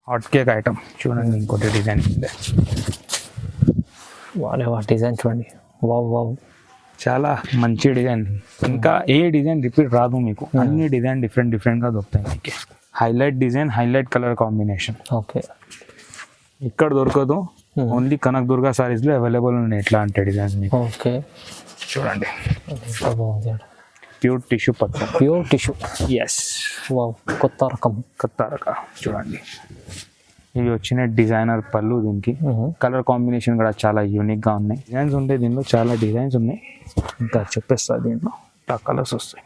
Hot cake item చూడండి, ఇంకోటి design ఉంది. వా డిజైన్ చూడండి, వావ్ వావ్, చాలా మంచి డిజైన్. ఇంకా ఏ డిజైన్ రిపీట్ రాదు మీకు, అన్ని డిజైన్ డిఫరెంట్గా దొరుకుతాయి మీకు. Highlight design, highlight colour combination. Okay, ఇక్కడ దొరకదు, ఓన్లీ కనక్ దుర్గా సారీస్లో అవైలబుల్ ఉన్నాయి ఇట్లాంటి డిజైన్స్ మీకు. ఓకే చూడండి, బాగుంది, ప్యూర్ టిష్యూ పట్టు, ప్యూర్ టిష్యూ. ఎస్, వావ్, కొత్త రకం. చూడండి. ఇవి వచ్చిన డిజైనర్ పళ్ళు, దీనికి కలర్ కాంబినేషన్ కూడా చాలా యూనిక్గా ఉన్నాయి. డిజైన్స్ ఉంటాయి దీనిలో, చాలా డిజైన్స్ ఉన్నాయి. ఇంకా చెప్పేస్తా, దీంట్లో కలర్స్ వస్తాయి.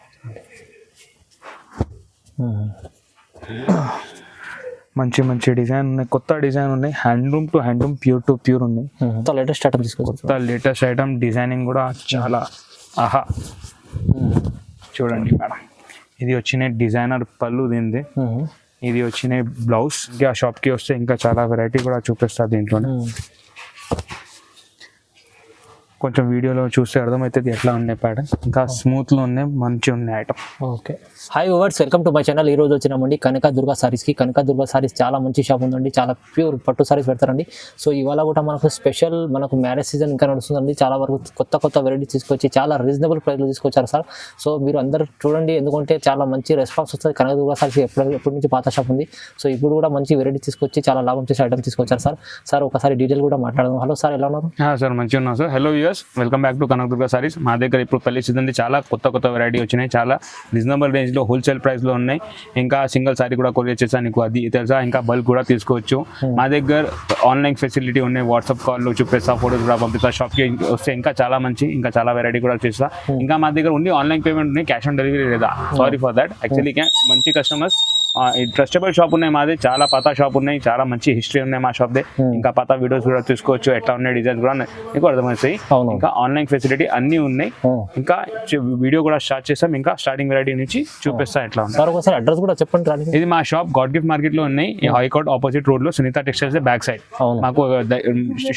మంచి మంచి డిజైన్ ఉన్నాయి, కొత్త డిజైన్ ఉన్నాయి. Handloom to handloom, pure to pure ఉన్నాయి. లేటెస్ట్ ఐటమ్ తీసుకోవచ్చు. కొత్త లేటెస్ట్ ఐటమ్, డిజైనింగ్ కూడా చాలా ఆహా. చూడండి మేడం, ఇది వచ్చిన డిజైనర్ పళ్ళు దీనిది. ఇది వచ్చిన బ్లౌజ్. ఇంకా షాప్కి వస్తే ఇంకా చాలా వెరైటీ కూడా చూపిస్తారు దీంట్లోనే. కొంచెం వీడియోలో చూస్తే అర్థమవుతుంది ఎట్లా ఉన్నాయి ప్యాటర్న్. ఇంకా స్మూత్లో ఉన్నాయి, మంచిగా ఉన్నాయి item. Okay, hi viewers, welcome to my channel. ఈ రోజు వచ్చినామండి కనక దుర్గా సారీస్కి. కనక దుర్గా సారీస్ చాలా మంచి షాప్ ఉందండి, చాలా ప్యూర్ పట్టు సారీస్ పెడతారండి. సో ఇవాళ కూడా మనకు స్పెషల్, మనకు మ్యారేజ్ సీజన్ ఇంకా నడుస్తుందండి. చాలా వరకు కొత్త వెరైటీస్ తీసుకొచ్చి చాలా రీజనబుల్ ప్రైస్లో తీసుకొచ్చారు సార్. సో మీరు అందరు చూడండి, ఎందుకంటే చాలా మంచి రెస్పాన్స్ వస్తుంది. కనక దుర్గా సారీస్ ఎప్పటి నుంచి పాత షాప్ ఉంది. సో ఇప్పుడు కూడా మంచి వెరైటీ తీసుకొచ్చి చాలా లాభం చేసే ఐటమ్ తీసుకొచ్చారు సార్. సార్ ఒకసారి డీటెయిల్ కూడా మాట్లాడదాం. హలో సార్, ఎలా ఉన్నారు? సార్ మంచిగా ఉన్నాం sir. Hello viewers, welcome back to Kanaka Durga sarees. మా దగ్గర ఇప్పుడు పెళ్లి సీజన్ చాలా కొత్త వెరైటీ వచ్చినాయి. చాలా రీజనబుల్ రేంజ్లో, హోల్సేల్ ప్రైస్లో ఉన్నాయి. ఇంకా సింగిల్ సారీ కూడా కొరియర్ చేస్తాను, నీకు అది తెలుసా. ఇంకా బల్క్ కూడా తీసుకోవచ్చు. మా దగ్గర ఆన్లైన్ ఫెసిలిటీ ఉన్నాయి. వాట్సాప్ కాల్లో చూపిస్తా, ఫోటోస్ కూడా పంపిస్తా. షాప్కి వస్తే ఇంకా చాలా మంచి, ఇంకా చాలా వెరైటీ కూడా చేస్తా. ఇంకా మా దగ్గర ఓన్లీ ఆన్లైన్ పేమెంట్ ఉన్నాయి, క్యాష్ ఆన్ డెలివరీ లేదా. Sorry for that. యాక్చువల్లీ మంచి కస్టమర్స్, ట్రస్టబుల్ షాప్ ఉన్నాయి మాది. చాలా పాత షాప్ ఉన్నాయి, చాలా మంచి హిస్టరీ ఉన్నాయి మా షాప్ దే. ఇంకా పాత వీడియోస్ కూడా తీసుకోవచ్చు, ఎట్లా ఉన్నాయి డిజైన్స్ కూడా మీకు అర్థమవుతాయి. ఇంకా ఆన్లైన్ ఫెసిలిటీ అన్ని ఉన్నాయి. ఇంకా వీడియో కూడా స్టార్ట్ చేస్తాం. ఇంకా స్టార్టింగ్ వెరైటీ నుంచి చూపిస్తా ఎట్లా ఉంది. ఒకసారి అడ్రస్ కూడా చెప్పండి. ఇది మా షాప్ గాడ్ గిఫ్ట్ మార్కెట్ లో ఉన్నాయి, హైకోర్ట్ ఆపోజిట్ రోడ్ లో, సునీత టెక్స్టైల్స్ బ్యాక్ సైడ్. మాకు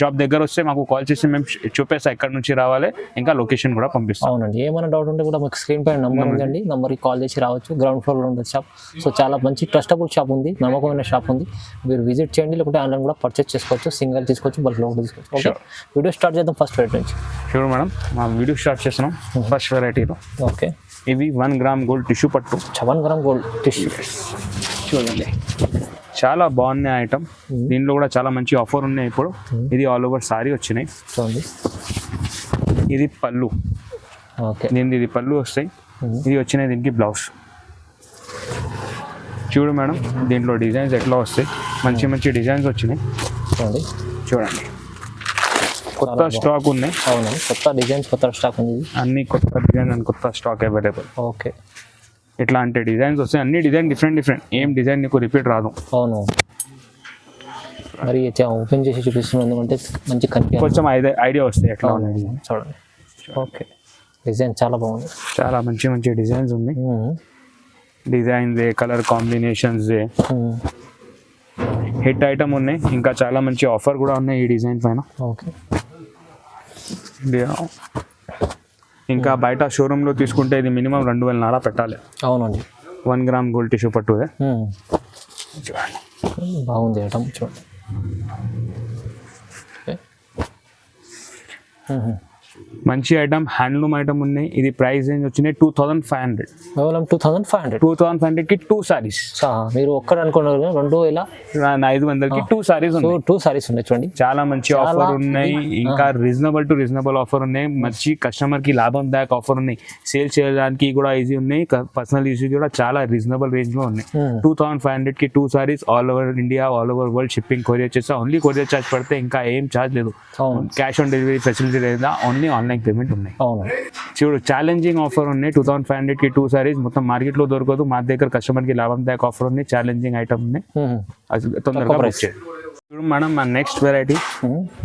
షాప్ దగ్గర వస్తే మాకు కాల్ చేసి మేము చూపిస్తా ఎక్కడ నుంచి రావాలి. ఇంకా లొకేషన్ కూడా పంపిస్తాం. అవునండి, ఏమైనా డౌట్ ఉంటే కూడా మాకు స్క్రీన్ పైన నంబర్ ఉందండి, నంబర్కి కాల్ చేసి రావచ్చు. గ్రౌండ్ ఫ్లోర్ లో ఉంటుంది షాప్. సో చాలా మంచి ట్రస్టబుల్ షాప్ ఉంది, నమ్మకమైన షాప్ ఉంది. మీరు విజిట్ చేయండి, లేకుంటే ఆన్లైన్ కూడా పర్చేస్ చేసుకోవచ్చు. సింగిల్ తీసుకోవచ్చు, బల్క్లో కూడా తీసుకోవచ్చు. ఓకే, వీడియో స్టార్ట్ చేద్దాం ఫస్ట్ వెరైటీ నుంచి. షూర్ మేడం, మా వీడియో స్టార్ట్ చేస్తున్నాం ఫస్ట్ వెరైటీలో. ఓకే, ఇవి 1 గ్రామ్ గోల్డ్ టిష్యూ పట్టు. 1 గ్రామ్ గోల్డ్ టిష్యూ. చూడండి, చాలా బాగున్నాయి ఐటమ్. దీనిలో కూడా చాలా మంచి ఆఫర్ ఉన్నాయి ఇప్పుడు. ఇది ఆల్ ఓవర్ సారీ వచ్చినాయి. చూడండి, ఇది పళ్ళు. ఓకే, దీనికి ఇది పళ్ళు వస్తాయి. ఇది వచ్చినాయి దీనికి బ్లౌజ్. చూడు మేడం, దీంట్లో డిజైన్స్ ఎట్లా వస్తాయి, మంచి డిజైన్స్ వచ్చినాయి. చూడండి, కొత్త స్టాక్ ఉన్నాయి. అవునండి, కొత్త డిజైన్స్, కొత్త స్టాక్ ఉంది. అన్ని కొత్త డిజైన్ అండ్ కొత్త స్టాక్ అవైలబుల్. ఓకే, ఇట్లాంటి డిజైన్స్ వస్తాయి. అన్ని డిజైన్ డిఫరెంట్. ఏం డిజైన్ నీకు రిపీట్ రాదు. అవును, మరి ఓపెన్ చేసి చూపిస్తున్నాం ఎందుకంటే మంచి కొంచెం ఐడియా వస్తాయి ఎట్లా ఉన్నాయి. చూడండి, ఓకే, డిజైన్ చాలా బాగుంది. చాలా మంచి డిజైన్స్ ఉన్నాయి. Designs, colour combinations, hit item ఉన్నాయి. ఇంకా చాలా మంచి ఆఫర్ కూడా ఉన్నాయి ఈ డిజైన్ పైన. ఓకే, ఇంకా బయట షోరూంలో తీసుకుంటే ఇది మినిమం 2,400 పెట్టాలి. అవునండి, 1 గ్రామ్ గోల్డ్ టిష్యూ పట్టు. చూడండి, బాగుంది ఐటమ్. చూడండి, మంచి ఐటమ్, హ్యాండ్లూమ్ ఐటమ్ ఉన్నాయి. ఇది ప్రైస్ రేంజ్ వచ్చినాయి 2,500. కేవలం 2,500. 2,500కి 2 సారీస్. మీరు ఒక్కడ అనుకున్నారు 2,500కి 2 సారీస్ ఉన్నాయి. 2 సారీస్ ఉన్నాయి. చూడండి, చాలా మంచి ఆఫర్ ఉన్నాయి. ఇంకా రీజనబుల్ ఆఫర్ ఉన్నాయి. మంచి కస్టమర్ కి లాభదాయక ఆఫర్ ఉన్నాయి. సేల్ చేయడానికి కూడా ఈజీ ఉన్నాయి. పర్సనల్ యూజ్ కూడా చాలా రీజనబుల్ రేంజ్ లో ఉన్నాయి. 2,500కి 2 saris, all over India, all over world shipping courier చేస్తా. ఓన్లీ కొరియర్ ఛార్జ్ పడితే, ఇంకా ఏం ఛార్జ్ లేదు. క్యాష్ ఆన్ డెలివరీ ఫెసిలిటీ లేదా, ఓన్లీ ఆన్లైన్ పేమెంట్ ఉన్నాయి. చూడు, ఛాలెంజింగ్ ఆఫర్ ఉన్నాయి. 2,500కి 2 సారీస్ మొత్తం మార్కెట్ లో దొరకదు. మా దగ్గర కస్టమర్ కి లాభదాయక ఆఫర్ ఉంది. ఛాలెంజింగ్ ఐటమ్ ఉన్నాయి, తొందరగా బుక్ చేయండి. చూడు మేడం, మా నెక్స్ట్ వెరైటీ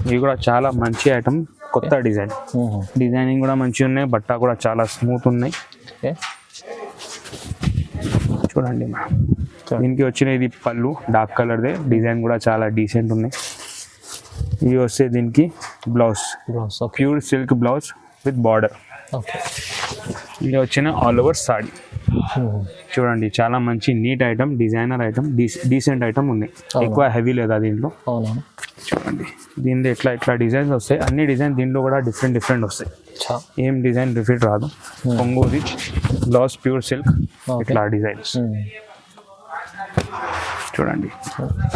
ఇవి కూడా చాలా మంచి ఐటమ్, కొత్త డిజైన్. డిజైనింగ్ కూడా మంచిగా ఉన్నాయి. బట్ట కూడా చాలా స్మూత్ ఉన్నాయి. చూడండి మేడం, దీనికి వచ్చిన ఇది పళ్ళు, డార్క్ కలర్దే. డిజైన్ కూడా చాలా డీసెంట్ ఉన్నాయి. ఇవి వస్తే దీనికి blouse, pure silk blouse with border. Okay. ఇది వచ్చిన ఆల్ ఓవర్ సాడీ చూడండి, చాలా మంచి neat item, designer item, decent item ఉన్నాయి, ఎక్కువ హెవీ లేదా దీంట్లో. అవునవును. చూడండి దీంట్లో ఇట్లా డిజైన్స్ వస్తాయి, అన్ని డిజైన్ దీంట్లో కూడా డిఫరెంట్ వస్తాయి, ఏం డిజైన్ రిపీట్ రాదు. కొంగు రిచ్ బ్లౌజ్ ప్యూర్ సిల్క్, ఇట్లా డిజైన్స్ చూడండి.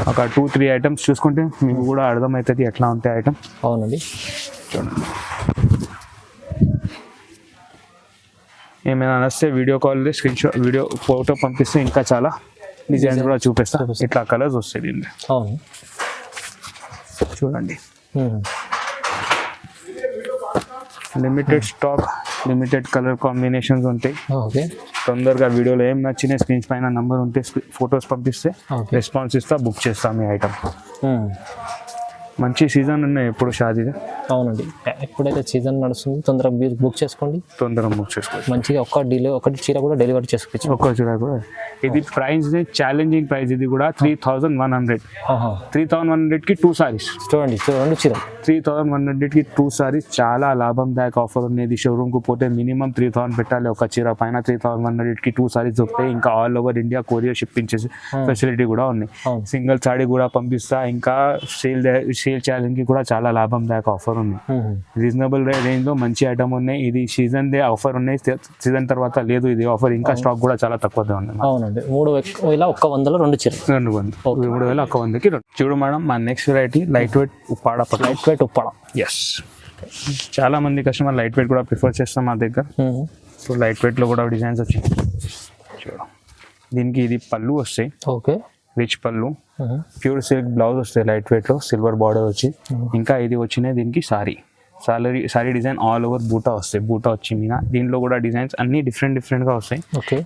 ఒక 2-3 ఐటమ్స్ చూసుకుంటే మీకు కూడా అర్థమవుతుంది ఎట్లా ఉంటాయి ఐటమ్. అవునండి. చూడండి, ఏమైనా నచ్చితే video call screen shot video photo పంపిస్తే ఇంకా చాలా డిజైన్స్ కూడా చూపిస్తా. ఇట్లా కలర్స్ వస్తాయి దీంట్లో. అవును చూడండి, limited stock, limited colour combinations ఉంటాయి. ఓకే. తొందరగా వీడియోలో ఏం నచ్చిన స్క్రీన్స్ పైన నంబర్ ఉంటే ఫొటోస్ పంపిస్తే రెస్పాన్స్ ఇస్తా, బుక్ చేస్తాం మీ ఐటమ్. మంచి సీజన్ ఉన్నాయి ఇప్పుడు షాదీగా. అవునండి, ఎప్పుడైతే సీజన్ నడుస్తుంది తొందరగా మీరు బుక్ చేసుకోండి, తొందరగా బుక్ చేసుకోండి. మంచిగా ఒకటి చీర కూడా డెలివరీ చేసుకోవచ్చు. ఒక్క చీర కూడా. ఇది ప్రైస్ ఛాలెంజింగ్ ప్రైస్, ఇది కూడా 3100. 3100కి 2 సారీస్. చూడండి 2 చీర 3100కి 2 సారీస్, చాలా లాభందాయక ఆఫర్ ఉంది. షోరూమ్కి పోతే మినిమం 3000 పెట్టాలి ఒక చీర పైన. 3100కి 2 సారీస్ దొరుకుతాయి. ఇంకా all over India courier shipping చేసే ఫెసిలిటీ కూడా ఉంది. సింగిల్ సారీ కూడా పంపిస్తా. ఇంకా సేల్ ఛాలెంజ్కి కూడా చాలా లాభందాయక ఆఫర్ ఉంది. రీజనబుల్ రేంజ్ లో మంచి ఐటమ్ ఉన్నాయి. ఇది సీజన్ దే ఆఫర్ ఉన్నాయి, సీజన్ తర్వాత లేదు ఇది ఆఫర్. ఇంకా స్టాక్ కూడా చాలా తక్కువ ఉంది. అవునండి, 3100 2 చీర 3100కి 2. చూడు మేడం, మా next variety light weight Uppada. Light weight Uppada. Yes, చాలా మంది కస్టమర్ లైట్ వెయిట్ కూడా ప్రిఫర్ చేస్తాం మా దగ్గర. ఇప్పుడు లైట్ వెయిట్ లో కూడా డిజైన్స్ వచ్చాయి. చూడు, దీనికి ఇది పళ్ళు వస్తాయి. ఓకే, రిచ్ పళ్ళు, ప్యూర్ సిల్క్ బ్లౌజ్ వస్తాయి లైట్ వెయిట్ లో, సిల్వర్ బార్డర్ వచ్చి. ఇంకా ఇది వచ్చినాయి దీనికి సారీ డిజైన్ ఆల్ ఓవర్ బూటా వస్తాయి. బూటా వచ్చి మీనా, దీంట్లో కూడా డిజైన్స్ అన్ని డిఫరెంట్ గా వస్తాయి.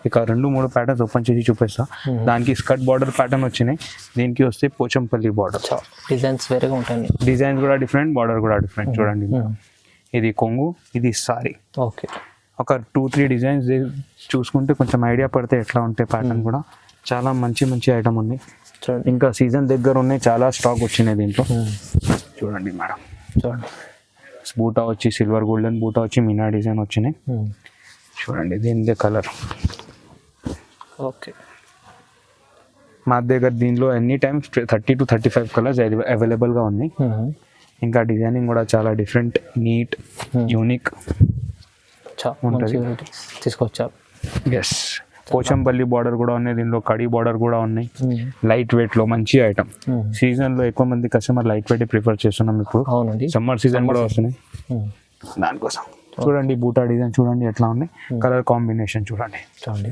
ఇక 2-3 ప్యాటర్న్స్ ఓపెన్ చేసి చూపిస్తా. దానికి స్కర్ట్ బార్డర్ ప్యాటర్న్ వచ్చినాయి. దీనికి వస్తే పోచంపల్లి బార్డర్. డిజైన్స్ వేరేగా ఉంటాయి, డిజైన్స్ కూడా డిఫరెంట్, బార్డర్ కూడా డిఫరెంట్. చూడండి, ఇది కొంగు, ఇది సారీ. ఓకే, ఒక 2-3 డిజైన్స్ చూసుకుంటే కొంచెం ఐడియా పడితే ఎట్లా ఉంటాయి ప్యాటర్న్ కూడా. చాలా మంచి ఐటమ్ ఉంది. ఇంకా సీజన్ దగ్గర ఉన్నాయి, చాలా స్టాక్ వచ్చినాయి దీంట్లో. చూడండి మేడం, చూడండి, బూటా వచ్చి సిల్వర్ గోల్డెన్ బూటా వచ్చి మీనా డిజైన్ వచ్చినాయి. చూడండి దీనిదే కలర్. ఓకే, మా దగ్గర దీనిలో ఎనీ టైమ్ 30 to 35 కలర్స్ అవైలబుల్గా ఉన్నాయి. ఇంకా డిజైనింగ్ కూడా చాలా డిఫరెంట్, నీట్, యూనిక్ ఉంటుంది. తీసుకొచ్చారు. ఎస్, పోచంపల్లి బార్డర్ కూడా ఉన్నాయి దీనిలో, కడి బార్డర్ కూడా ఉన్నాయి. లైట్ వెయిట్ లో మంచి ఐటమ్. సీజన్ లో ఎక్కువ మంది కస్టమర్ లైట్ వెయిట్ ప్రిఫర్ చేస్తున్నాం ఇప్పుడు. అవునండి, సమ్మర్ సీజన్ కూడా వస్తున్నాయి దానికోసం. చూడండి బూటా డిజైన్ చూడండి ఎట్లా ఉన్నాయి, కలర్ కాంబినేషన్ చూడండి. చూడండి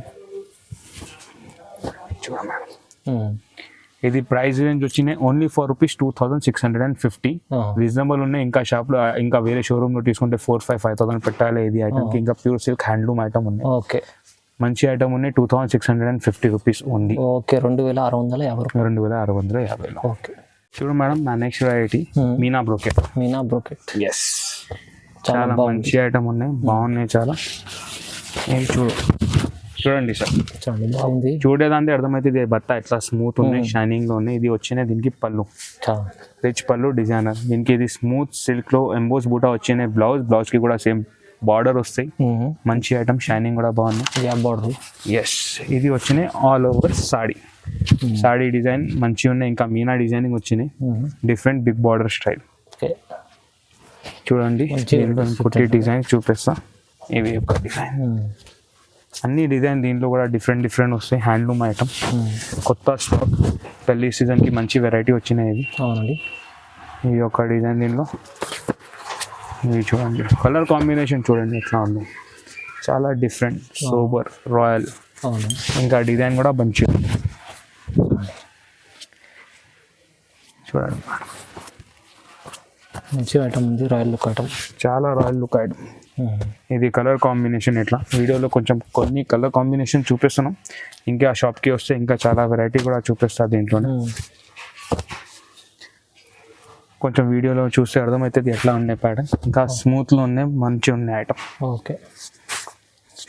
ఇది ప్రైస్ రేంజ్ వచ్చినాయి ఓన్లీ ఫర్ ₹2650. రీజనబుల్ ఉన్నాయి. ఇంకా షాప్ లో ఇంకా వేరే షోరూమ్ లో తీసుకుంటే 4,000-5,000 పెట్టాలి. ఇది ఐటమ్ ఇంకా ప్యూర్ సిల్క్ హ్యాండ్లూమ్ ఐటమ్ ఉన్నాయి. ఓకే, మంచి ఐటమ్ ఉన్నాయి. ₹2650 ఓన్లీ. ఓకే, 2,650. ఓకే, చూడు మేడం, నా next variety Meena brocade. Yes, చాలా మంచి ఐటమ్ ఉన్నాయి, బాగున్నాయి చాలా. చూడండి సార్, బాగుంది. చూడేదాంటే అర్థమైతే బత్త ఎట్లా స్మూత్ ఉన్నాయి, షైనింగ్ లో ఉన్నాయి. ఇది వచ్చినాయి దీనికి పళ్ళు, రిచ్ పళ్ళు డిజైనర్. దీనికి ఇది స్మూత్ సిల్క్ లో ఎంబోస్ బూటా వచ్చినాయి. బ్లౌజ్ కి కూడా సేమ్ బార్డర్ వస్తాయి. మంచి ఐటమ్, షైనింగ్ కూడా బాగుంది. ఎస్, ఇది వచ్చినాయి ఆల్ ఓవర్ సాడీ డిజైన్ మంచిగా ఉన్నాయి. ఇంకా మీనా డిజైనింగ్ వచ్చినాయి, డిఫరెంట్ బిగ్ బార్డర్ స్టైల్. చూడండి కుట్టి డిజైన్ చూపిస్తా. ఇవి ఒక డిజైన్, అన్ని డిజైన్ దీంట్లో కూడా డిఫరెంట్ వస్తాయి. హ్యాండ్లూమ్ ఐటమ్, కొత్త స్టాక్, పెళ్లి సీజన్ కి మంచి వెరైటీ వచ్చినాయి. ఇది అవునండి, ఇది ఒక డిజైన్. దీనిలో ఇది చూడండి, కలర్ కాంబినేషన్ చూడండి ఎట్లా ఉంది, చాలా డిఫరెంట్, సూపర్ రాయల్. ఇంకా డిజైన్ కూడా మంచిగా చూడండి, మంచి ఐటమ్ ఉంది. రాయల్ లుక్ ఐటమ్, చాలా రాయల్ లుక్ ఐటమ్. ఇది కలర్ కాంబినేషన్ ఎట్లా వీడియోలో కొన్ని కలర్ కాంబినేషన్ చూపిస్తున్నాం. ఇంకా షాప్కి వస్తే ఇంకా చాలా వెరైటీ కూడా చూపిస్తా దీంట్లోనే. కొంచెం వీడియోలో చూస్తే అర్థమవుతుంది ఎట్లా ఉన్నాయి ప్యాటర్న్. ఇంకా స్మూత్లో ఉన్నాయి, మంచిగా ఉన్నాయి ఐటమ్. ఓకే,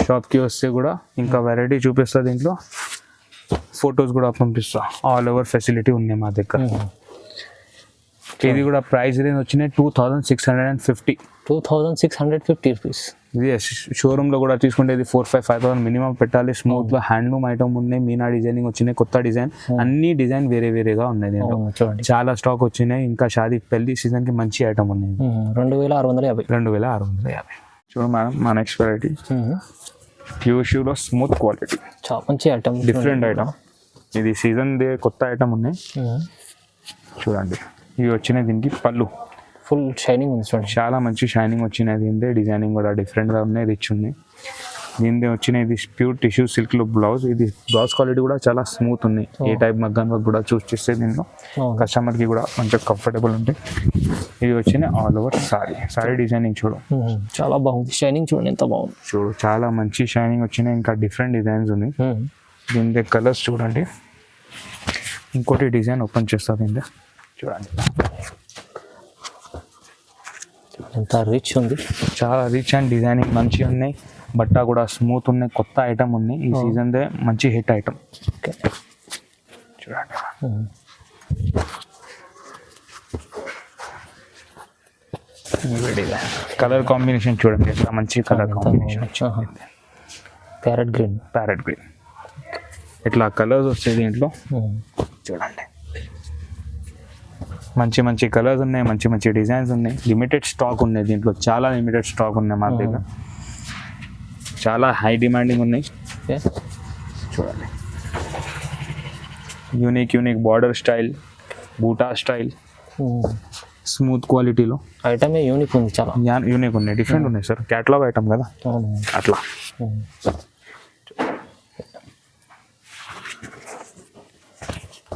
షాప్కి వస్తే కూడా ఇంకా వెరైటీ చూపిస్తా. దీంట్లో ఫొటోస్ కూడా పంపిస్తా. ఆల్ ఓవర్ ఫెసిలిటీ ఉన్నాయి మా దగ్గర. ఇది కూడా ప్రైస్ రేంజ్ వచ్చినాయి ₹2650. ₹2650. ఇది షోరూమ్ లో కూడా తీసుకుంటే ఇది 4,000-5,000 మినిమం పెట్టాలి. స్మూత్ లో హ్యాండ్లూమ్ ఐటమ్ ఉన్నాయి, మీనా డిజైనింగ్ వచ్చినాయి, కొత్త డిజైన్, అన్ని డిజైన్ వేరే వేరేగా ఉన్నాయి దీంట్లో. చూడండి చాలా స్టాక్ వచ్చినాయి. ఇంకా షాదీ పెళ్లి సీజన్ కి మంచి ఐటమ్ ఉన్నాయి. 2,650. చూడు మేడం, మా నెక్స్ట్ వెరైటీ ప్యూర్ షూ లో స్మూత్ క్వాలిటీ, చాలా మంచి ఐటమ్, డిఫరెంట్ ఐటమ్. ఇది సీజన్ దే కొత్త ఐటమ్ ఉన్నాయి. చూడండి, ఇవి వచ్చినాయి. దీనికి పళ్ళు ఫుల్ షైనింగ్ ఉంది చూడండి, చాలా మంచి షైనింగ్ వచ్చినాయి. దీందే డిజైనింగ్ కూడా డిఫరెంట్గా ఉన్నాయి, రిచ్ ఉన్నాయి. దీందే వచ్చినాయి. ఇది ప్యూర్ టిష్యూ సిల్క్ లో బ్లౌజ్. ఇది బ్లౌజ్ క్వాలిటీ కూడా చాలా స్మూత్ ఉన్నాయి. ఏ టైప్ మగ్గన్ వర్క్ కూడా చూస్ చేస్తే దీంట్లో కస్టమర్ కి కూడా మంచిగా కంఫర్టబుల్ ఉంటాయి. ఇది వచ్చినాయి ఆల్ ఓవర్ సారీ డిజైనింగ్. చూడు చాలా బాగుంది, షైనింగ్ చూడండి ఎంత బాగుంది. చూడు చాలా మంచి షైనింగ్ వచ్చినాయి. ఇంకా డిఫరెంట్ డిజైన్స్ ఉన్నాయి. దీందే కలర్స్ చూడండి. ఇంకోటి డిజైన్ ఓపెన్ చేస్తా దీందే చూడండి, ఎంత రిచ్ ఉంది. చాలా రిచ్ అండ్ డిజైనింగ్ మంచిగా ఉన్నాయి. బట్ట కూడా స్మూత్ ఉన్నాయి. కొత్త ఐటమ్ ఉన్నాయి. ఈ సీజన్ దే మంచి హిట్ ఐటమ్. ఓకే చూడండి, కలర్ కాంబినేషన్ చూడండి, ఎంత మంచి కలర్ కాంబినేషన్. ప్యారెట్ గ్రీన్, ఇట్లా కలర్స్ వస్తాయి దీంట్లో. చూడండి, మంచి మంచి కలర్స్ ఉన్నాయి, మంచి మంచి డిజైన్స్ ఉన్నాయి. లిమిటెడ్ స్టాక్ ఉన్నాయి దీంట్లో, చాలా లిమిటెడ్ స్టాక్ ఉన్నాయి మా దగ్గర. చాలా హై డిమాండింగ్ ఉన్నాయి. చూడండి, యూనిక్ బార్డర్ స్టైల్, బూటా స్టైల్, స్మూత్ క్వాలిటీలో ఐటమ్ యూనిక్ ఉంది, చాలా యూనిక్ ఉన్నాయి, డిఫరెంట్ ఉన్నాయి సార్. క్యాటలాగ్ ఐటమ్ కదా అట్లా.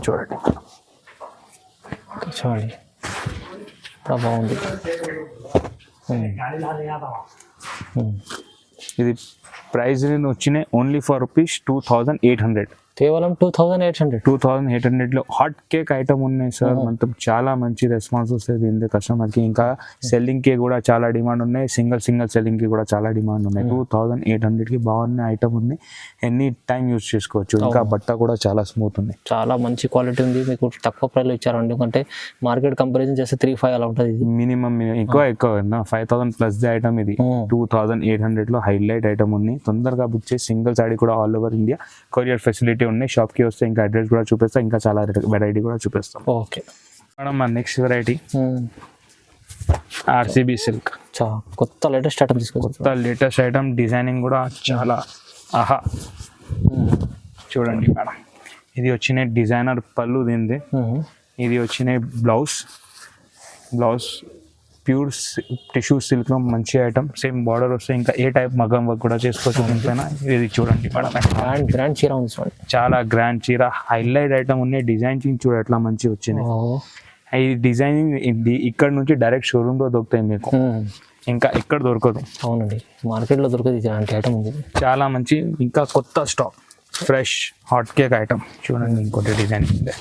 చూడండి చూడండి బాగుంది. ఇది ప్రైస్ వచ్చినాయి ఓన్లీ ఫర్ ₹2,800. కేవలం 2,800. 2,800లో హాట్ కేక్ ఐటమ్ ఉన్నాయి సార్. మొత్తం చాలా మంచి రెస్పాన్స్ వస్తుంది దీని కస్టమర్కి. ఇంకా సెల్లింగ్ కి కూడా చాలా డిమాండ్ ఉన్నాయి. సింగిల్ సెల్లింగ్ కి కూడా చాలా డిమాండ్ ఉన్నాయి. 2,800కి బాగున్న ఐటమ్ ఉంది. ఎనీ టైం యూజ్ చేసుకోవచ్చు. ఇంకా బట్ట కూడా చాలా స్మూత్ ఉంది, చాలా మంచి క్వాలిటీ ఉంది. మీకు తక్కువ ప్రైస్లో ఇచ్చారు, ఎందుకంటే మార్కెట్ కంపారిజన్ చేస్తే 3,500 అలా ఉంటుంది. ఇది మినిమం ఎక్కువ 5,000 ప్లస్ ది ఐటమ్. ఇది 2,800లో హైలైట్ ఐటమ్ ఉంది. తొందరగా బుక్ చేసి సింగిల్ సాడీ కూడా all over India courier facility ఉన్నాయి. షాప్ కి వస్తే ఇంకా అడ్రస్ కూడా చూపిస్తాం, ఇంకా చాలా వెరైటీ కూడా చూపిస్తాం. ఓకే మేడం, మా నెక్స్ట్ వెరైటీ RCB సిల్క్. కొత్త లేటెస్ట్ ఐటమ్ తీసుకొచ్చి, కొత్త లేటెస్ట్ ఐటమ్. డిజైనింగ్ కూడా చాలా ఆహా. చూడండి మేడం, ఇది వచ్చిన డిజైనర్ పళ్ళు దీనిది. ఇది వచ్చిన బ్లౌజ్ ప్యూర్ టిష్యూ సిల్క్ లో మంచి ఐటమ్. సేమ్ బార్డర్ వస్తే ఇంకా ఏ టైప్ మగం వర్క్ కూడా చేసుకోవచ్చు దీనిపైన. ఇది చూడండి మేడం, గ్రాండ్ చీర ఉంది చూడండి, చాలా గ్రాండ్ చీర. హైలైట్ ఐటమ్ ఉన్నాయి. డిజైన్ చూడ ఎట్లా మంచి వచ్చినాయి. ఈ డిజైనింగ్ ఇక్కడ నుంచి డైరెక్ట్ షోరూమ్ లో దొరుకుతాయి మీకు, ఇంకా ఎక్కడ దొరకదు. అవునండి, మార్కెట్ లో దొరకదు ఇలాంటి ఐటమ్ ఉంది. చాలా మంచి, ఇంకా కొత్త stock, fresh hot cake item. చూడండి, ఇంకోటి డిజైన్ ఉంది.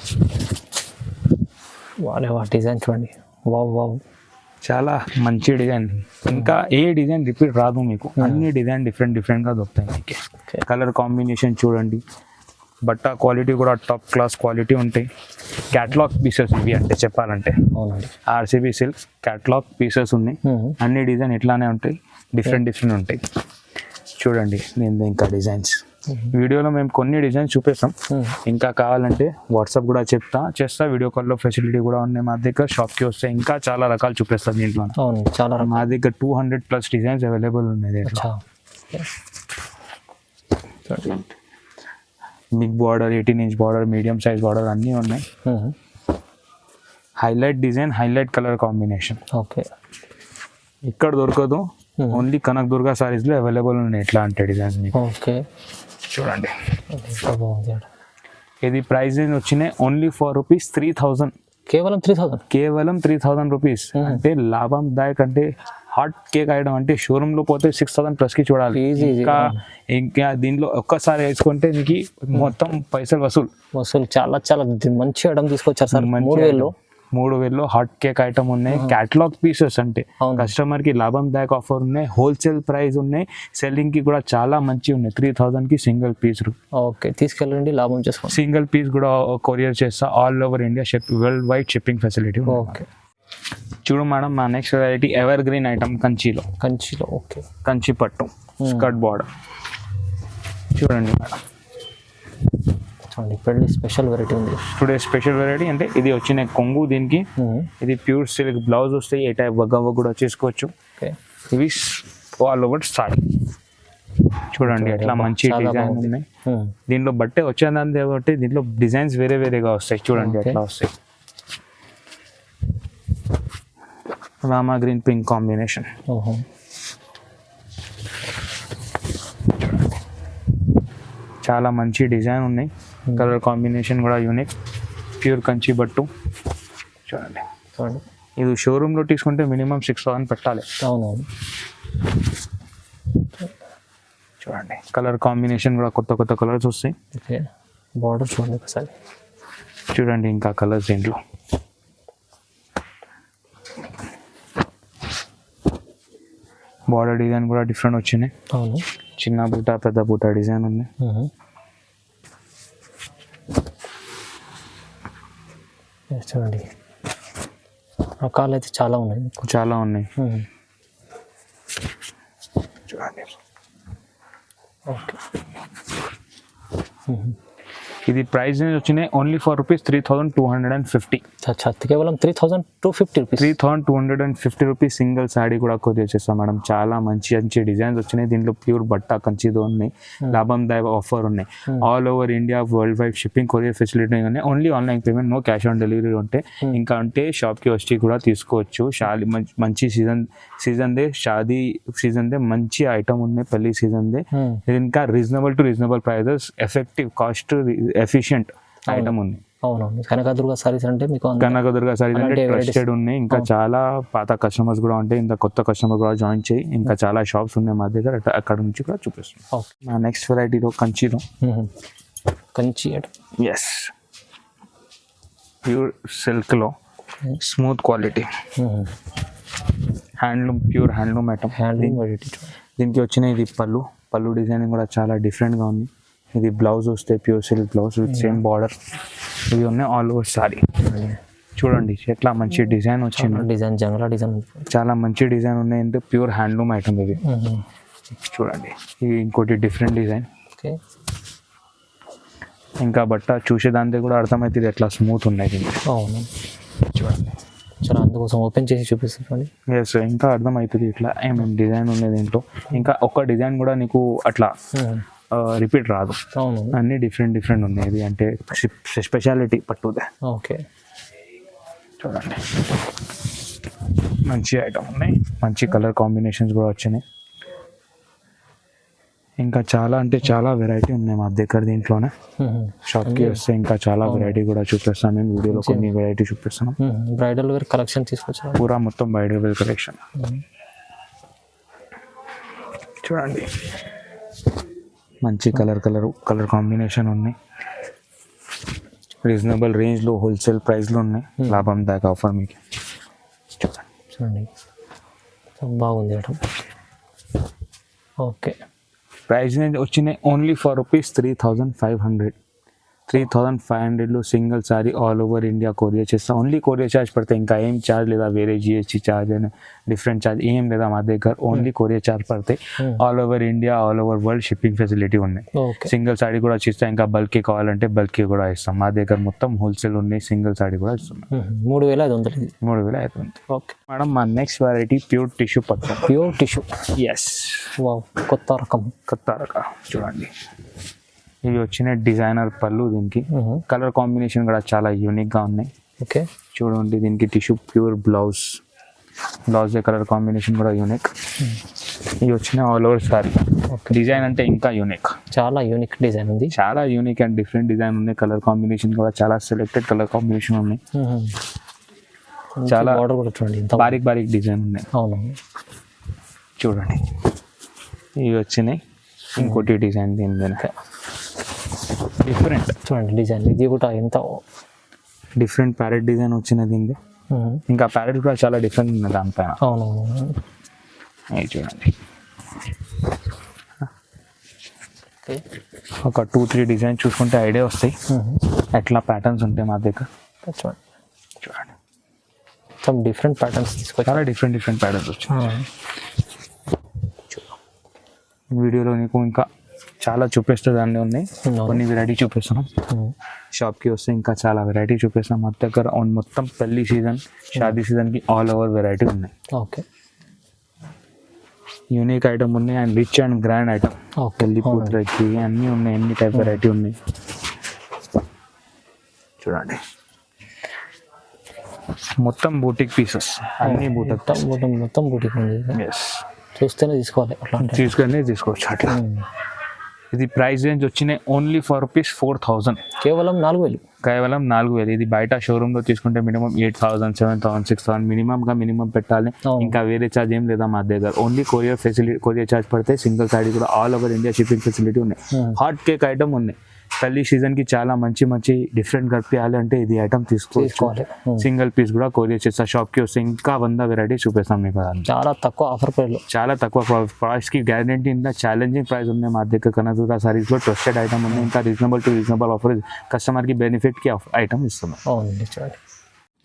డిజైన్ చూడండి, వావ్ చాలా మంచి డిజైన్. ఇంకా ఏ డిజైన్ రిపీట్ రాదు మీకు. అన్ని డిజైన్ డిఫరెంట్ గా దొరుకుతాయి మీకు. కలర్ కాంబినేషన్ చూడండి. బట్ట క్వాలిటీ కూడా టాప్ క్లాస్ క్వాలిటీ ఉంటాయి. క్యాటలాగ్ పీసెస్ ఇవి అంటే చెప్పాలంటే. RCB సిల్క్ క్యాటలాగ్ పీసెస్ ఉన్నాయి. అన్ని డిజైన్ ఇట్లానే ఉంటాయి, డిఫరెంట్ ఉంటాయి. చూడండి, నేను ఇంకా డిజైన్స్ వీడియోలో మేము కొన్ని డిజైన్స్ చూపిస్తాం. ఇంకా కావాలంటే వాట్సాప్ కూడా చేస్తా. వీడియో కాల్లో ఫెసిలిటీ కూడా ఉన్నాయి మా దగ్గర. షాప్కి వస్తే ఇంకా చాలా రకాలు చూపిస్తాం దీంట్లో. చాలా మా దగ్గర 200+ డిజైన్స్ అవైలబుల్ ఉన్నాయి. Big border, 18-inch border, medium size border అన్నీ ఉన్నాయి. Highlight design, highlight colour combination. Okay, ఇక్కడ దొరకదు. ఓన్లీ కనక దుర్గా సారీస్ లో అవైలబుల్ ఉన్నాయి ఇట్లాంటి డిజైన్స్. ఓకే, చూడండి ఇది ప్రైస్ వచ్చినాయి ఓన్లీ ఫర్ ₹3,000. కేవలం 3,000 రూపీస్. అంటే లాభందాయక్. అంటే హాట్ కేక్ ఐటమ్ అంటే షోరూమ్ లో పోతే 6,000+ కి చూడాలి. ఇంకా దీంట్లో ఒక్కసారి వేసుకుంటే మీకు మొత్తం పైసలు వసూలు. చాలా మంచి ఐటమ్ తీసుకొచ్చారు సార్. 3,000లో హాట్ కేక్ ఐటమ్ ఉన్నాయి. క్యాటలాగ్ పీసెస్ అంటే కస్టమర్ కి లాభందాయక ఆఫర్ ఉన్నాయి. హోల్సేల్ ప్రైస్ ఉన్నాయి. సెల్లింగ్ కి కూడా చాలా మంచి ఉన్నాయి. 3,000కి సింగిల్ పీస్. ఓకే, తీసుకెళ్ళండి, లాభం చేసుకోండి. సింగిల్ పీస్ కూడా కొరియర్ చేస్తా. All over India world wide shipping facility. Okay, చూడు మేడం మా next variety ever green item కంచిలో ఓకే. కంచి పట్టు స్కర్ట్ బార్డర్ చూడండి మేడం. చూడండి పెళ్ళి స్పెషల్ వెరైటీ ఉంది. టుడే స్పెషల్ వెరైటీ అంటే ఇది వచ్చిన కొంగు, దీనికి ఇది ప్యూర్ సిల్క్ బ్లౌజ్ వస్తాయి. ఏ టైప్ వగ్గ కూడా చేసుకోవచ్చు. ఓకే. ఇవి ఆల్ ఓవర్ సారీ చూడండి ఎట్లా మంచి డిజైన్ ఉన్నాయి. దీంట్లో బట్టే వచ్చేదాన్ని కాబట్టి దీంట్లో డిజైన్స్ వేరే వేరేగా వస్తాయి. చూడండి ఎట్లా వస్తాయి. Rama green pink combination. చాలా మంచి డిజైన్ ఉన్నాయి. కలర్ కాంబినేషన్ కూడా యూనిక్. ప్యూర్ కంచి బట్టు చూడండి. ఇది షోరూంలో తీసుకుంటే మినిమం 6,000 పెట్టాలి. అవునవును. చూడండి కలర్ కాంబినేషన్ కూడా కొత్త కొత్త కలర్స్ వస్తాయి. ఓకే. బార్డర్ చూడండి ఒకసారి. చూడండి ఇంకా కలర్స్ దీంట్లో. బార్డర్ డిజైన్ కూడా డిఫరెంట్ వచ్చినాయి. అవును. చిన్న బూట పెద్ద బూట డిజైన్ ఉంది. చూడండి రకాలు అయితే చాలా ఉన్నాయి. చూడండి ఓకే. ఇది ప్రైస్ వచ్చినాయి ఓన్లీ ఫర్ రూపీస్ 3,250. కేవలం 3,250 రూపీస్. 3,250 రూపీస్ సింగిల్ సాడీ కూడా కొరియర్ చేస్తాం మేడం. చాలా మంచి మంచి డిజైన్స్ వచ్చినాయి. దీంట్లో ప్యూర్ బట్ట కంచితో ఉన్నాయి. లాభందాయక ఆఫర్ ఉన్నాయి. All over India world wide shipping courier facility ఉన్నాయి. Only online payment, no cash on delivery ఉంటే ఇంకా అంటే షాప్కి వచ్చి కూడా తీసుకోవచ్చు. మంచి సీజన్దే షాదీ సీజన్దే మంచి ఐటమ్ ఉన్నాయి. పెళ్లి సీజన్దే ఇంకా reasonable prices, effective cost, efficient item ఉంది. అవునవును. కనకదుర్గ సారీస్ అంటే మీకు కనకదుర్గ సారీస్ అంటే ట్రస్టెడ్ ఉన్నాయి. ఇంకా చాలా పాత కస్టమర్స్ కూడా ఉంటాయి. ఇంకా కొత్త కస్టమర్ కూడా జాయిన్ చేయి. ఇంకా చాలా షాప్స్ ఉన్నాయి మా దగ్గర. అక్కడ నుంచి కూడా చూపిస్తున్నాం. నా నెక్స్ట్ వెరైటీలో కంచిలో ఎస్ ప్యూర్ సిల్క్లో smooth quality pure handloom item. దీనికి వచ్చిన ఇది పళ్ళు డిజైనింగ్ కూడా చాలా డిఫరెంట్గా ఉంది. ఇది బ్లౌజ్ వస్తే pure silk blouse with same border. ఇవి ఉన్నాయి ఆల్ ఓవర్ సారీ. చూడండి ఎట్లా మంచి డిజైన్ వచ్చింది. డిజైన్ చాలా మంచి డిజైన్ ఉన్నాయి. అంటే ప్యూర్ హ్యాండ్లూమ్ ఐటమ్ ఇది. చూడండి ఇది ఇంకోటి డిఫరెంట్ డిజైన్. ఇంకా బట్ట చూసేదాంతో కూడా అర్థమవుతుంది ఎట్లా స్మూత్ ఉన్నాయి. అవును చూడండి చాలా అందుకోసం ఓపెన్ చేసి చూపిస్తుంది. ఎస్ ఇంకా అర్థమవుతుంది ఇట్లా ఏమేమి డిజైన్ ఉన్నాయి దీంట్లో. ఇంకా ఒక్క డిజైన్ కూడా నీకు అట్లా రిపీట్ రాదు. అవును అన్ని డిఫరెంట్ ఉన్నాయి. ఇది అంటే స్పెషాలిటీ పట్టుదే. ఓకే చూడండి మంచి ఐటమ్ ఉన్నాయి. మంచి కలర్ కాంబినేషన్స్ కూడా వచ్చినాయి. ఇంకా చాలా అంటే చాలా వెరైటీ ఉన్నాయి మా దగ్గర. దీంట్లోనే షాప్కి వస్తే ఇంకా చాలా వెరైటీ కూడా చూపిస్తాను. నేను వీడియోలో కొన్ని వెరైటీ చూపిస్తాను. బ్రైడల్ వేర్ కలెక్షన్ తీసుకొచ్చాను. పూరా మొత్తం బ్రైడల్ వేర్ కలెక్షన్. చూడండి మంచి కలర్ కాంబినేషన్ ఉన్నాయి. రీజనబుల్ రేంజ్లో హోల్సేల్ ప్రైస్లో ఉన్నాయి. లాభందాయక ఆఫర్ మీకు. చూడండి బాగుంది మేడం. ఓకే ప్రైస్ వచ్చినాయి ఓన్లీ ఫర్ రూపీస్ 3,500లో single sari all over India courier చేస్తాం. ఓన్లీ కొరియర్ ఛార్జ్ పడతాయి. ఇంకా ఏం ఛార్జ్ లేదా, వేరే GST ఛార్జ్ అని డిఫరెంట్ ఛార్జ్ ఏం లేదా మా దగ్గర. ఓన్లీ కొరియర్ ఛార్జ్ పడతాయి. All over India all over world shipping facility ఉన్నాయి. సింగిల్ సారీ కూడా ఇస్తాం. ఇంకా బల్కీ కావాలంటే బల్కీ కూడా ఇస్తాం. మా దగ్గర మొత్తం హోల్సేల్ ఉన్నాయి. సింగిల్ సారీ కూడా ఇస్తున్నాం. 3,500. ఓకే మేడం మా నెక్స్ట్ వెరైటీ ప్యూర్ టిష్యూ పట్టు. ఎస్ కొత్త రకం చూడండి ఇవి వచ్చిన డిజైనర్ పళ్ళు. దీనికి కలర్ కాంబినేషన్ కూడా చాలా యూనిక్గా ఉన్నాయి. ఓకే చూడండి దీనికి tissue pure blouse colour combination కూడా యూనిక్. ఇవి వచ్చిన ఆల్ ఓవర్ సారీ. డిజైన్ అంటే ఇంకా యూనిక్. చాలా యూనిక్ డిజైన్ ఉంది. చాలా యూనిక్ అండ్ డిఫరెంట్ డిజైన్ ఉన్నాయి. కలర్ కాంబినేషన్ కూడా చాలా సెలెక్టెడ్ కలర్ కాంబినేషన్ ఉన్నాయి. చాలా చూడండి బారీక్ డిజైన్ ఉన్నాయి. అవును చూడండి ఇవి వచ్చినాయి. ఇంకోటి డిజైన్ దీని వెనక డిఫరెంట్. చూడండి డిజైన్ ఇది కూడా ఎంత డిఫరెంట్ ప్యారెట్ డిజైన్ వచ్చిన దీనికి. ఇంకా ప్యారెట్ కూడా చాలా డిఫరెంట్ ఉంది దానిపైన. అవునవును చూడండి ఒక 2-3 డిజైన్ చూసుకుంటే ఐడియా వస్తాయి ఎట్లా ప్యాటర్న్స్ ఉంటాయి మా దగ్గర. చూడండి మొత్తం డిఫరెంట్ ప్యాటర్న్స్ తీసుకొచ్చారు. చాలా డిఫరెంట్ ప్యాటర్న్స్ వచ్చాయి. వీడియోలో నీకు ఇంకా చాలా చూపిస్తే దాన్ని ఉన్నాయి, కొన్ని వెరైటీ చూపిస్తున్నాం. షాప్కి వస్తే ఇంకా చాలా వెరైటీ చూపిస్తున్నాం. మా దగ్గర మొత్తం పెళ్లి సీజన్, షాదీ సీజన్కి ఆల్ ఓవర్ వెరైటీ ఉన్నాయి. ఓకే, యూనిక్ ఐటమ్ ఉన్నాయి and rich and grand item. పెళ్లి కూతురికి అన్నీ ఉన్నాయి, ఎన్ని టైప్ వెరైటీ ఉన్నాయి చూడండి. మొత్తం బూటిక్ పీసెస్, అన్ని మొత్తం బూటిక్ ఉంది. ఎస్, చూస్తేనే తీసుకోవాలి, అట్లా తీసుకొని తీసుకోవచ్చు అట్లా. ఇది ప్రైస్ రేంజ్ వచ్చినాయి ఓన్లీ ఫర్ రూపీస్ 4,000, కేవలం 4,000. ఇది బయట షోరూమ్ లో తీసుకుంటే మినిమం 8,000, 7,000, 6,000 మినిమం పెట్టాలి. ఇంకా వేరే ఛార్జ్ ఏం లేదా మా దగ్గర. ఓన్లీ కొరియర్ ఛార్జ్ పడితే. సింగిల్ సాడీ కూడా all over India shipping facility ఉన్నాయి. హాట్ కేక్ ఐటమ్ ఉన్నాయి. పెళ్లి సీజన్ కి చాలా మంచి డిఫరెంట్ కనిపించాలి అంటే ఇది ఐటమ్ తీసుకోవాలి. సింగిల్ పీస్ కూడా కొరియర్ చేస్తా. షాప్ కి వస్తే ఇంకా 100 వెరైటీ చూపిస్తాం మీకు. చాలా తక్కువ ఆఫర్ ప్రైస్ లో, చాలా తక్కువ ప్రైస్ కి గ్యారంటీ. ఇంకా ఛాలెంజింగ్ ప్రైస్ ఉన్నాయి మా దగ్గర. కనకదుర్గ సారీస్ లో ట్రస్టెడ్ ఐటమ్ ఉంది. ఇంకా రీజనబుల్ ఆఫర్, కస్టమర్ కి బెనిఫిట్ కి ఐటమ్ ఇస్తున్నాం.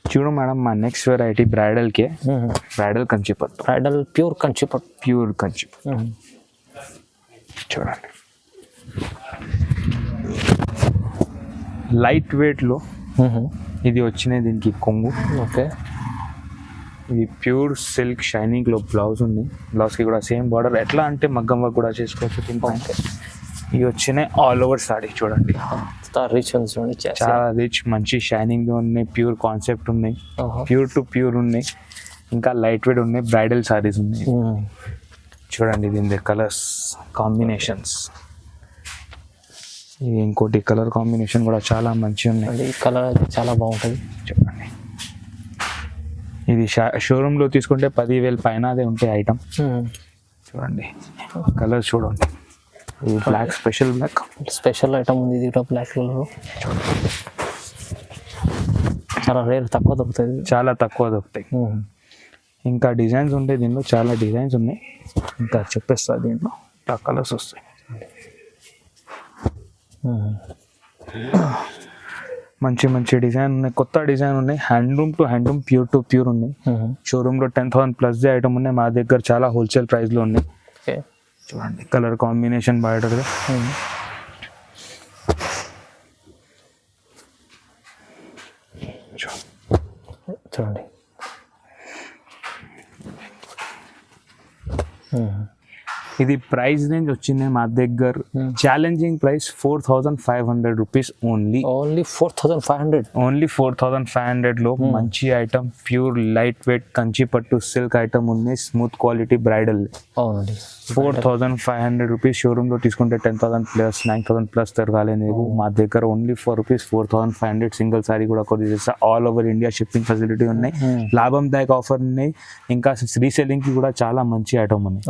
చూడు మేడం, మా నెక్స్ట్ వెరైటీ బ్రైడల్ కే, బ్రైడల్ కంచిపట్టు, ప్యూర్ కంచిపట్టు చూడండి. లైట్ వెయిట్ లో ఇది వచ్చినాయి. దీనికి కొంగు. ఓకే, ఇది ప్యూర్ సిల్క్ షైనింగ్ లో బ్లౌజ్ ఉంది. బ్లౌజ్ కి కూడా సేమ్ బార్డర్. ఎట్లా అంటే మగ్గం వర్క్ కూడా చేసుకోవచ్చు. ఇవి వచ్చినాయి ఆల్ ఓవర్ సాడీ చూడండి. చాలా రిచ్, మంచి షైనింగ్ లో ఉన్నాయి. ప్యూర్ కాన్సెప్ట్ ఉన్నాయి, ప్యూర్ టు ప్యూర్ ఉన్నాయి. ఇంకా లైట్ వెయిట్ ఉన్నాయి. బ్రైడల్ సారీస్ ఉన్నాయి చూడండి. దీని కలర్స్ కాంబినేషన్స్, ఇంకోటి కలర్ కాంబినేషన్ కూడా చాలా మంచిగా ఉన్నాయి. కలర్ అయితే చాలా బాగుంటుంది చూడండి. ఇది షోరూమ్ లో తీసుకుంటే 10,000 పైన అదే ఉంటాయి ఐటమ్. చూడండి కలర్ చూడండి. ఇది బ్లాక్, స్పెషల్ ఐటమ్ ఉంది. ఇది కూడా బ్లాక్ కలర్, చాలా రేర్, తక్కువ దొరుకుతాయి. ఇంకా డిజైన్స్ ఉంటాయి దీనిలో, చాలా డిజైన్స్ ఉన్నాయి. ఇంకా చెప్పేస్తా. దీంట్లో కలర్స్ వస్తాయి. మంచి డిజైన్ ఉన్నాయి. కొత్త డిజైన్ ఉన్నాయి. Handloom to handloom, pure to pure ఉన్నాయి. షోరూమ్ లో 10,000+ ఐటమ్ ఉన్నాయి. మా దగ్గర చాలా హోల్సేల్ ప్రైస్ లో ఉన్నాయి. చూడండి కలర్ కాంబినేషన్ బాగా చూడండి. ఇది ప్రైస్ రేంజ్ వచ్చింది మా దగ్గర. Challenging price 4,500 rupees only. 4,500 లో మంచి item, pure light weight Kanchi పట్టు సిల్క్ ఐటమ్ ఉంది. Smooth quality bridal. 4,500 rupees. Showroom లో తీసుకుంటే 10,000+, 9,000+ దొరకాలి నీకు. మా దగ్గర ఓన్లీ రూపీస్ 4,500. సింగిల్ సారీ కూడా కొరియర్ చేస్తా. All over India shipping facility ఉన్నాయి. లాభందాయక ఆఫర్ ఉన్నాయి. ఇంకా రీసెల్లింగ్ కి కూడా చాలా మంచి ఐటమ్ ఉంది.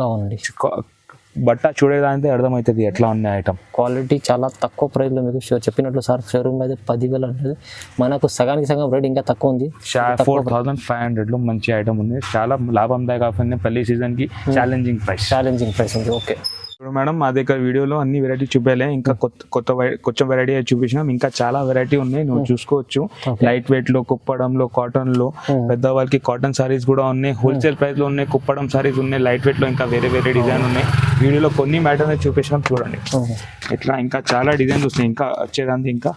బట్ట చూడేదానికే అర్థమవుతుంది ఎట్లా ఉన్నాయి ఐటమ్. క్వాలిటీ చాలా తక్కువ ప్రైస్లో మీకు చెప్పినట్లు సార్. షోరూమ్ అయితే 10,000 అనేది, మనకు సగానికి సగం రేట్ ఇంకా తక్కువ ఉంది. 4,500 లో మంచి ఐటమ్ ఉంది. చాలా లాభందాయక ఆఫర్. పెళ్లి సీజన్ కి ఛాలెంజింగ్ ప్రైస్ ఉంది. ఓకే ఇప్పుడు మేడం మా దగ్గర వీడియోలో అన్ని వెరైటీ చూపేలే. ఇంకా కొత్త వెరైటీ చూపించినాం. ఇంకా చాలా వెరైటీ ఉన్నాయి, నువ్వు చూసుకోవచ్చు. లైట్ వెయిట్ లో, కుప్పడంలో, కాటన్ లో, పెద్దవాళ్ళకి కాటన్ సారీస్ కూడా ఉన్నాయి. హోల్సేల్ ప్రైస్ లో ఉన్నాయి. కుప్పడం సారీస్ ఉన్నాయి. లైట్ వెయిట్ లో ఇంకా వేరే డిజైన్ ఉన్నాయి. వీడియోలో కొన్ని మ్యాటర్స్ చూపించినాం చూడండి. ఇట్లా ఇంకా చాలా డిజైన్స్ వస్తాయి. ఇంకా వచ్చేదానికి ఇంకా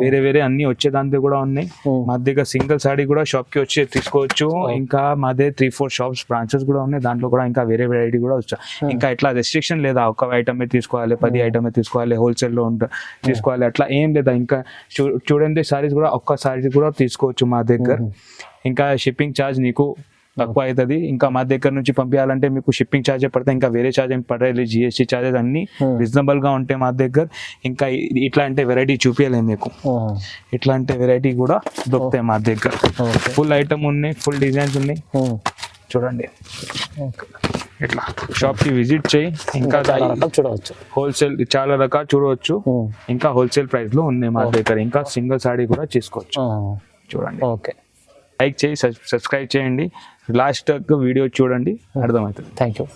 వేరే అన్ని వచ్చేదాంతో కూడా ఉన్నాయి. మా దగ్గర సింగిల్ సారీ కూడా షాప్ కి వచ్చి తీసుకోవచ్చు. ఇంకా మా దగ్గర 3-4 షాప్స్ బ్రాంచెస్ కూడా ఉన్నాయి. దాంట్లో కూడా ఇంకా వేరే వెరైటీ కూడా వచ్చాయి. ఇంకా ఇట్లా రెస్ట్రిక్షన్ లేదా, ఒక ఐటమే తీసుకోవాలి, 10 ఐటమే తీసుకోవాలి, హోల్సేల్ లో తీసుకోవాలి, అట్లా ఏం లేదా. ఇంకా చూడండి సారీస్ కూడా, ఒక్క సారీ కూడా తీసుకోవచ్చు మా దగ్గర. ఇంకా షిప్పింగ్ ఛార్జ్ నీకు తక్కువ అవుతుంది. ఇంకా మా దగ్గర నుంచి పంపించాలంటే మీకు షిప్పింగ్ ఛార్జ్ పడతాయి. ఇంకా వేరే ఛార్జ్ ఏం పడాలి. GST ఛార్జెస్ అన్ని రీజనబుల్ గా ఉంటాయి మా దగ్గర. ఇంకా ఇట్లా అంటే వెరైటీ చూపించలేము మీకు. ఇట్లాంటి వెరైటీ కూడా దొరుకుతాయి మా దగ్గర. ఫుల్ ఐటమ్ ఉన్నాయి, ఫుల్ డిజైన్స్ ఉన్నాయి చూడండి. ఇట్లా షాప్ కి విజిట్ చేయి. ఇంకా చూడవచ్చు, హోల్సేల్ చాలా రకాలు చూడవచ్చు. ఇంకా హోల్సేల్ ప్రైస్ లో ఉన్నాయి మా దగ్గర. ఇంకా సింగిల్ సారీ కూడా తీసుకోవచ్చు చూడండి. ఓకే, లైక్ చేయి, సబ్స్క్రైబ్ చేయండి. లాస్ట్ వీడియో చూడండి, అర్థమవుతుంది. Thank you.